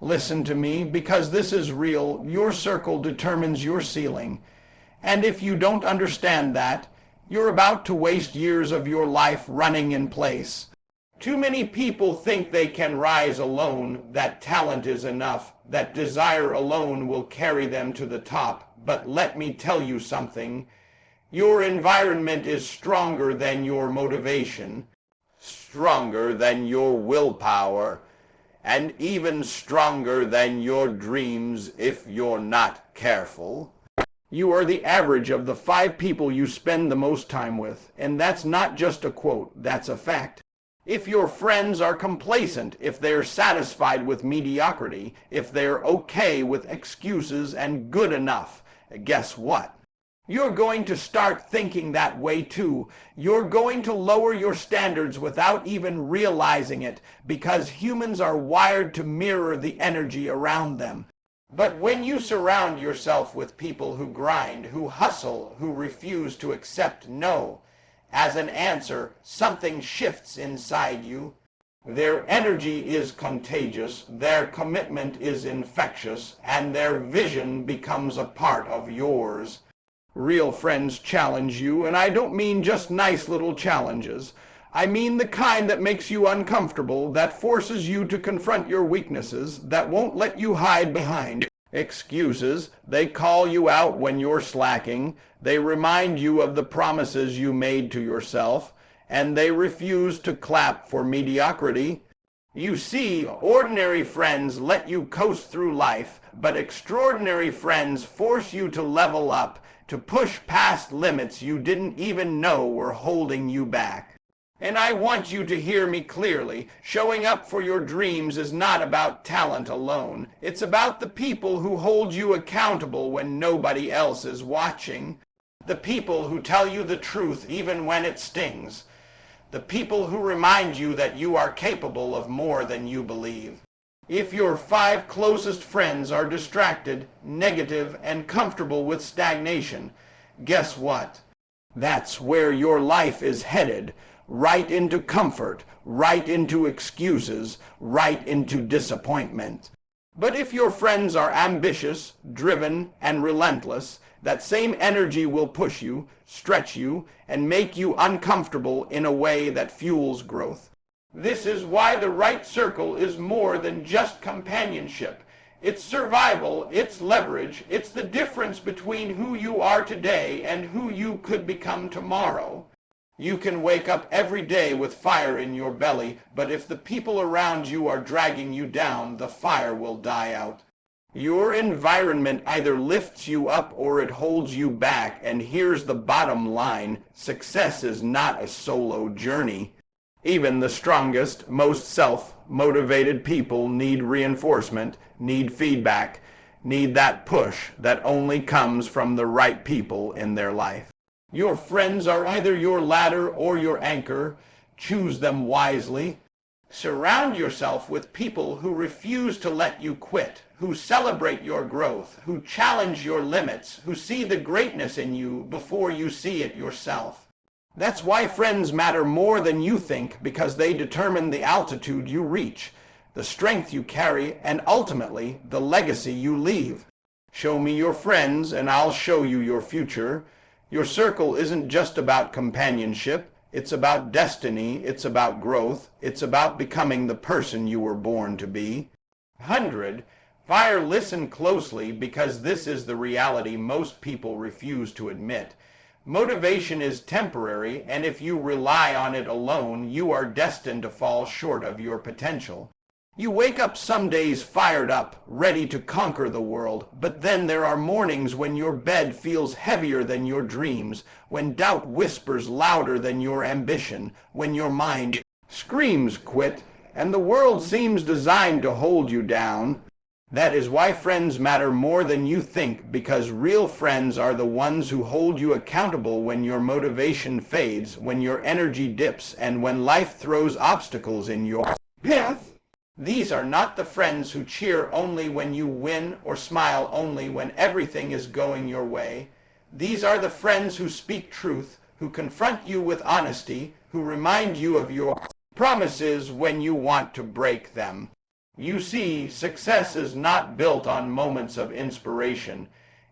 Listen to me, because this is real. Your circle determines your ceiling. And if you don't understand that, you're about to waste years of your life running in place. Too many people think they can rise alone, that talent is enough, that desire alone will carry them to the top. But let me tell you something. Your environment is stronger than your motivation, stronger than your willpower, and even stronger than your dreams if you're not careful. You are the average of the 5 people you spend the most time with, and that's not just a quote, that's a fact. If your friends are complacent, if they're satisfied with mediocrity, if they're okay with excuses and good enough, guess what? You're going to start thinking that way too. You're going to lower your standards without even realizing it, because humans are wired to mirror the energy around them. But when you surround yourself with people who grind, who hustle, who refuse to accept no as an answer, something shifts inside you. Their energy is contagious, their commitment is infectious, and their vision becomes a part of yours. Real friends challenge you, and I don't mean just nice little challenges. I mean the kind that makes you uncomfortable, that forces you to confront your weaknesses, that won't let you hide behind excuses. They call you out when you're slacking. They remind you of the promises you made to yourself, and they refuse to clap for mediocrity. You see, ordinary friends let you coast through life, but extraordinary friends force you to level up, to push past limits you didn't even know were holding you back. And I want you to hear me clearly. Showing up for your dreams is not about talent alone. It's about the people who hold you accountable when nobody else is watching. The people who tell you the truth even when it stings. The people who remind you that you are capable of more than you believe. If your 5 closest friends are distracted, negative, and comfortable with stagnation, guess what? That's where your life is headed. Right into comfort, right into excuses, right into disappointment. But if your friends are ambitious, driven, and relentless, that same energy will push you, stretch you, and make you uncomfortable in a way that fuels growth. This is why the right circle is more than just companionship. It's survival, it's leverage, it's the difference between who you are today and who you could become tomorrow. You can wake up every day with fire in your belly, but if the people around you are dragging you down, the fire will die out. Your environment either lifts you up or it holds you back, and here's the bottom line: success is not a solo journey. Even the strongest, most self-motivated people need reinforcement, need feedback, need that push that only comes from the right people in their life. Your friends are either your ladder or your anchor. Choose them wisely. Surround yourself with people who refuse to let you quit, who celebrate your growth, who challenge your limits, who see the greatness in you before you see it yourself. That's why friends matter more than you think, because they determine the altitude you reach, the strength you carry, and ultimately the legacy you leave. Show me your friends and I'll show you your future. Your circle isn't just about companionship. It's about destiny. It's about growth. It's about becoming the person you were born to be. 100. Fire, listen closely, because this is the reality most people refuse to admit. Motivation is temporary, and if you rely on it alone, you are destined to fall short of your potential. You wake up some days fired up, ready to conquer the world, but then there are mornings when your bed feels heavier than your dreams, when doubt whispers louder than your ambition, when your mind screams quit, and the world seems designed to hold you down. That is why friends matter more than you think, because real friends are the ones who hold you accountable when your motivation fades, when your energy dips, and when life throws obstacles in your path. These are not the friends who cheer only when you win or smile only when everything is going your way. These are the friends who speak truth, who confront you with honesty, who remind you of your promises when you want to break them. You see, success is not built on moments of inspiration.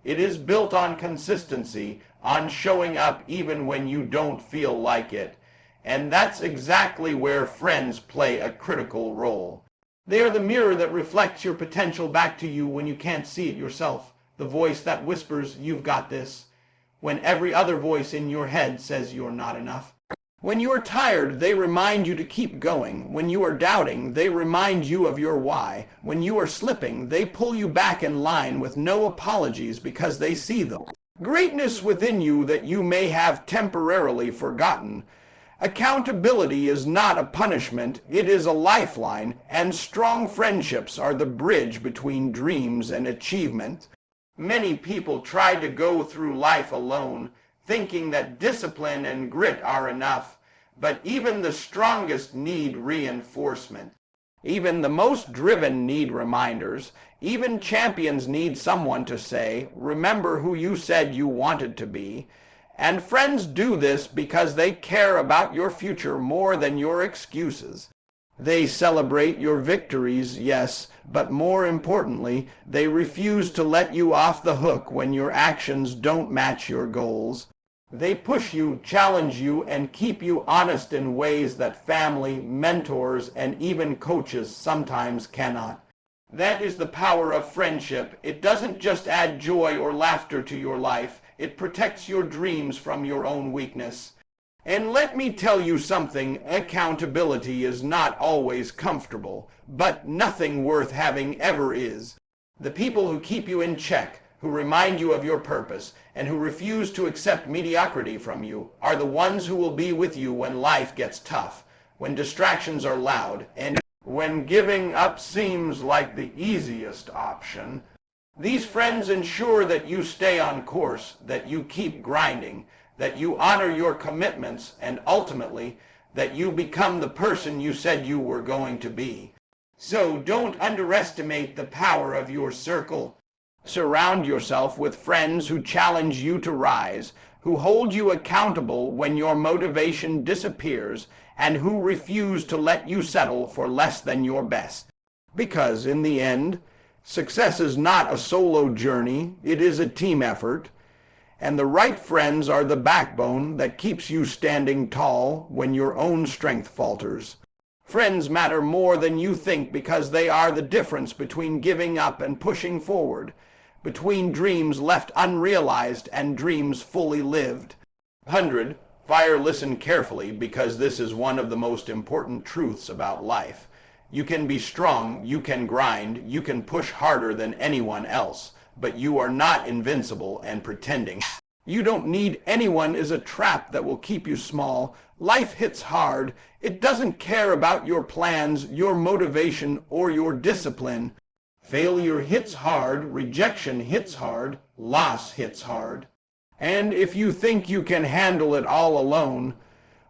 It is built on consistency, on showing up even when you don't feel like it. And that's exactly where friends play a critical role. They are the mirror that reflects your potential back to you when you can't see it yourself. The voice that whispers, "You've got this," when every other voice in your head says you're not enough. When you are tired, they remind you to keep going. When you are doubting, they remind you of your why. When you are slipping, they pull you back in line with no apologies because they see the greatness within you that you may have temporarily forgotten. Accountability is not a punishment, it is a lifeline, and strong friendships are the bridge between dreams and achievement. Many people try to go through life alone, thinking that discipline and grit are enough, but even the strongest need reinforcement. Even the most driven need reminders. Even champions need someone to say, "Remember who you said you wanted to be." And friends do this because they care about your future more than your excuses. They celebrate your victories, yes, but more importantly, they refuse to let you off the hook when your actions don't match your goals. They push you, challenge you, and keep you honest in ways that family, mentors, and even coaches sometimes cannot. That is the power of friendship. It doesn't just add joy or laughter to your life. It protects your dreams from your own weakness. And let me tell you something, accountability is not always comfortable, but nothing worth having ever is. The people who keep you in check, who remind you of your purpose, and who refuse to accept mediocrity from you, are the ones who will be with you when life gets tough, when distractions are loud, and when giving up seems like the easiest option. These friends ensure that you stay on course, that you keep grinding, that you honor your commitments, and ultimately, that you become the person you said you were going to be. So don't underestimate the power of your circle. Surround yourself with friends who challenge you to rise, who hold you accountable when your motivation disappears, and who refuse to let you settle for less than your best. Because in the end, success is not a solo journey, it is a team effort. And the right friends are the backbone that keeps you standing tall when your own strength falters. Friends matter more than you think because they are the difference between giving up and pushing forward, between dreams left unrealized and dreams fully lived. 100. Fire, listen carefully because this is one of the most important truths about life. You can be strong, you can grind, you can push harder than anyone else, but you are not invincible and pretending. You don't need anyone is a trap that will keep you small. Life hits hard. It doesn't care about your plans, your motivation, or your discipline. Failure hits hard, rejection hits hard, loss hits hard. And if you think you can handle it all alone,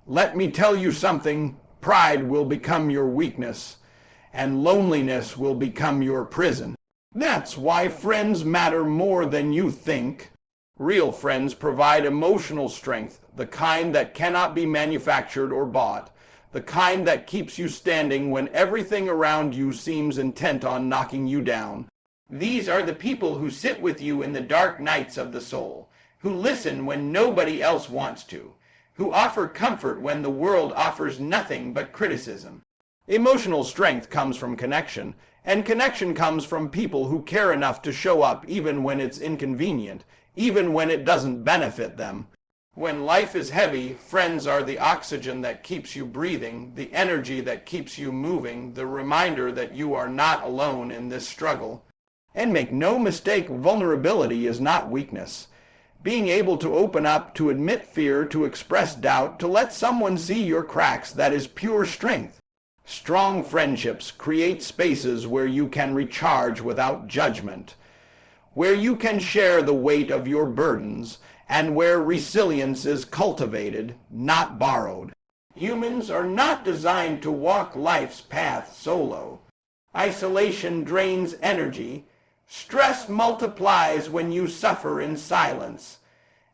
let me tell you something, pride will become your weakness, and loneliness will become your prison. That's why friends matter more than you think. Real friends provide emotional strength, the kind that cannot be manufactured or bought, the kind that keeps you standing when everything around you seems intent on knocking you down. These are the people who sit with you in the dark nights of the soul, who listen when nobody else wants to, who offer comfort when the world offers nothing but criticism. Emotional strength comes from connection, and connection comes from people who care enough to show up even when it's inconvenient, even when it doesn't benefit them. When life is heavy, friends are the oxygen that keeps you breathing, the energy that keeps you moving, the reminder that you are not alone in this struggle. And make no mistake, vulnerability is not weakness. Being able to open up, to admit fear, to express doubt, to let someone see your cracks, that is pure strength. Strong friendships create spaces where you can recharge without judgment, where you can share the weight of your burdens, and where resilience is cultivated, not borrowed. Humans are not designed to walk life's path solo. Isolation drains energy. Stress multiplies when you suffer in silence.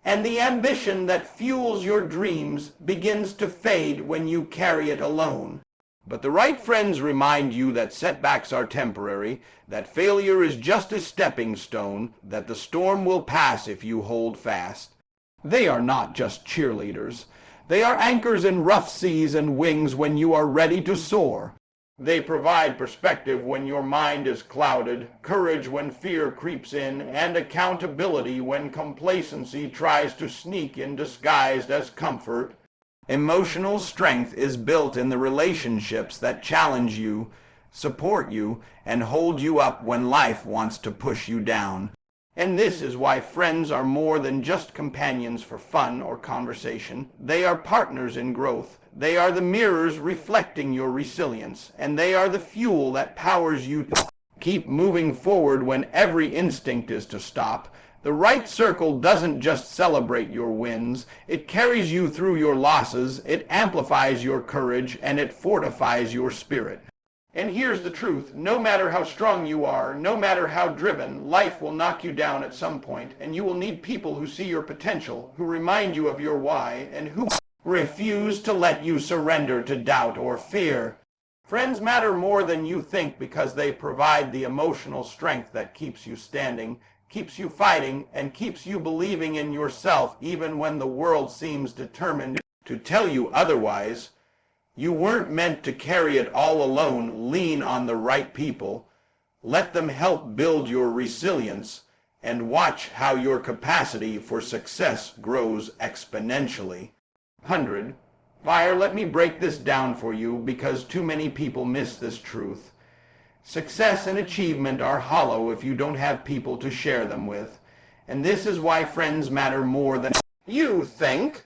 And the ambition that fuels your dreams begins to fade when you carry it alone. But the right friends remind you that setbacks are temporary, that failure is just a stepping stone, that the storm will pass if you hold fast. They are not just cheerleaders. They are anchors in rough seas and wings when you are ready to soar. They provide perspective when your mind is clouded, courage when fear creeps in, and accountability when complacency tries to sneak in disguised as comfort. Emotional strength is built in the relationships that challenge you, support you, and hold you up when life wants to push you down. And this is why friends are more than just companions for fun or conversation. They are partners in growth. They are the mirrors reflecting your resilience, and they are the fuel that powers you to keep moving forward when every instinct is to stop. The right circle doesn't just celebrate your wins, it carries you through your losses, it amplifies your courage, and it fortifies your spirit. And here's the truth, no matter how strong you are, no matter how driven, life will knock you down at some point, and you will need people who see your potential, who remind you of your why, and who refuse to let you surrender to doubt or fear. Friends matter more than you think because they provide the emotional strength that keeps you standing, keeps you fighting, and keeps you believing in yourself even when the world seems determined to tell you otherwise. You weren't meant to carry it all alone. Lean on the right people. Let them help build your resilience, and watch how your capacity for success grows exponentially. 100. Fire, let me break this down for you because too many people miss this truth. Success and achievement are hollow if you don't have people to share them with. And this is why friends matter more than you think.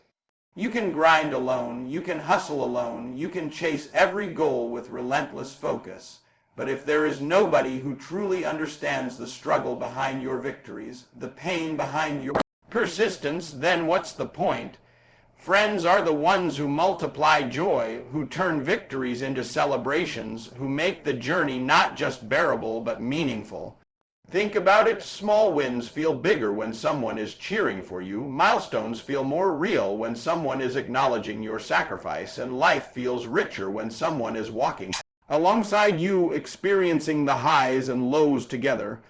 You can grind alone, you can hustle alone, you can chase every goal with relentless focus. But if there is nobody who truly understands the struggle behind your victories, the pain behind your persistence, then what's the point? Friends are the ones who multiply joy, who turn victories into celebrations, who make the journey not just bearable but meaningful. Think about it, small wins feel bigger when someone is cheering for you, milestones feel more real when someone is acknowledging your sacrifice, and life feels richer when someone is walking alongside you, experiencing the highs and lows together.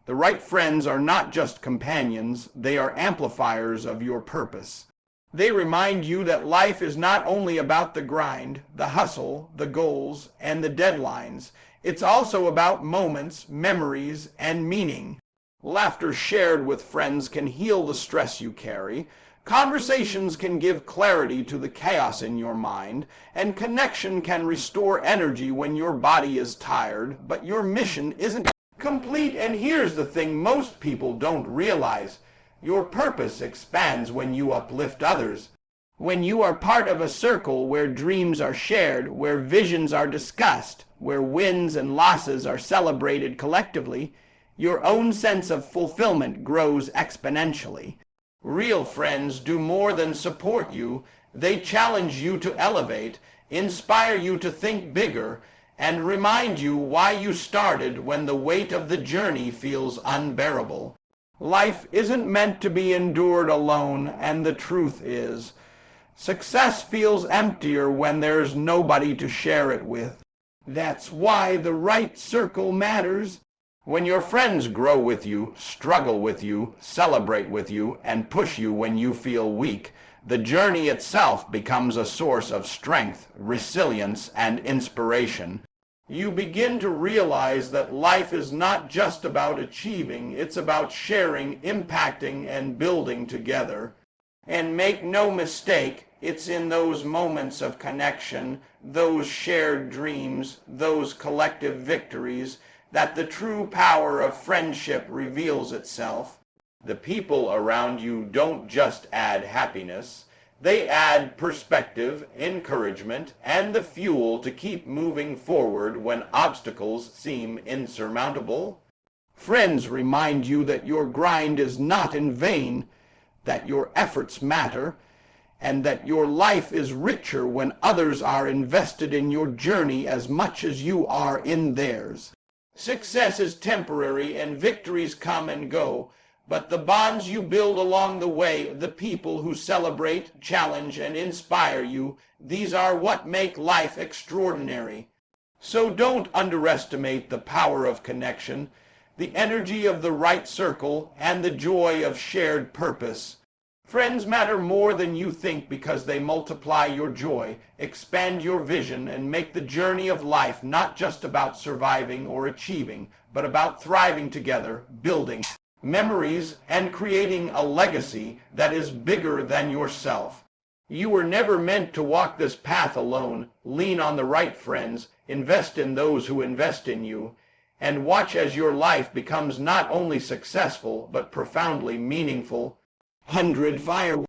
The right friends are not just companions, they are amplifiers of your purpose. They remind you that life is not only about the grind, the hustle, the goals, and the deadlines. It's also about moments, memories, and meaning. Laughter shared with friends can heal the stress you carry. Conversations can give clarity to the chaos in your mind, and connection can restore energy when your body is tired, but your mission isn't complete. And here's the thing most people don't realize. Your purpose expands when you uplift others. When you are part of a circle where dreams are shared, where visions are discussed, where wins and losses are celebrated collectively, your own sense of fulfillment grows exponentially. Real friends do more than support you. They challenge you to elevate, inspire you to think bigger, and remind you why you started when the weight of the journey feels unbearable. Life isn't meant to be endured alone, and the truth is, success feels emptier when there's nobody to share it with. That's why the right circle matters. When your friends grow with you, struggle with you, celebrate with you, and push you when you feel weak, the journey itself becomes a source of strength, resilience, and inspiration. You begin to realize that life is not just about achieving, it's about sharing, impacting, and building together. And make no mistake, it's in those moments of connection, those shared dreams, those collective victories, that the true power of friendship reveals itself. The people around you don't just add happiness, they add perspective, encouragement, and the fuel to keep moving forward when obstacles seem insurmountable. Friends remind you that your grind is not in vain, that your efforts matter, and that your life is richer when others are invested in your journey as much as you are in theirs. Success is temporary and victories come and go, but the bonds you build along the way, the people who celebrate, challenge, and inspire you, these are what make life extraordinary. So don't underestimate the power of connection, the energy of the right circle, and the joy of shared purpose. Friends matter more than you think because they multiply your joy, expand your vision, and make the journey of life not just about surviving or achieving, but about thriving together, building memories, and creating a legacy that is bigger than yourself. You were never meant to walk this path alone. Lean on the right friends, invest in those who invest in you, and watch as your life becomes not only successful, but profoundly meaningful. 100 Fire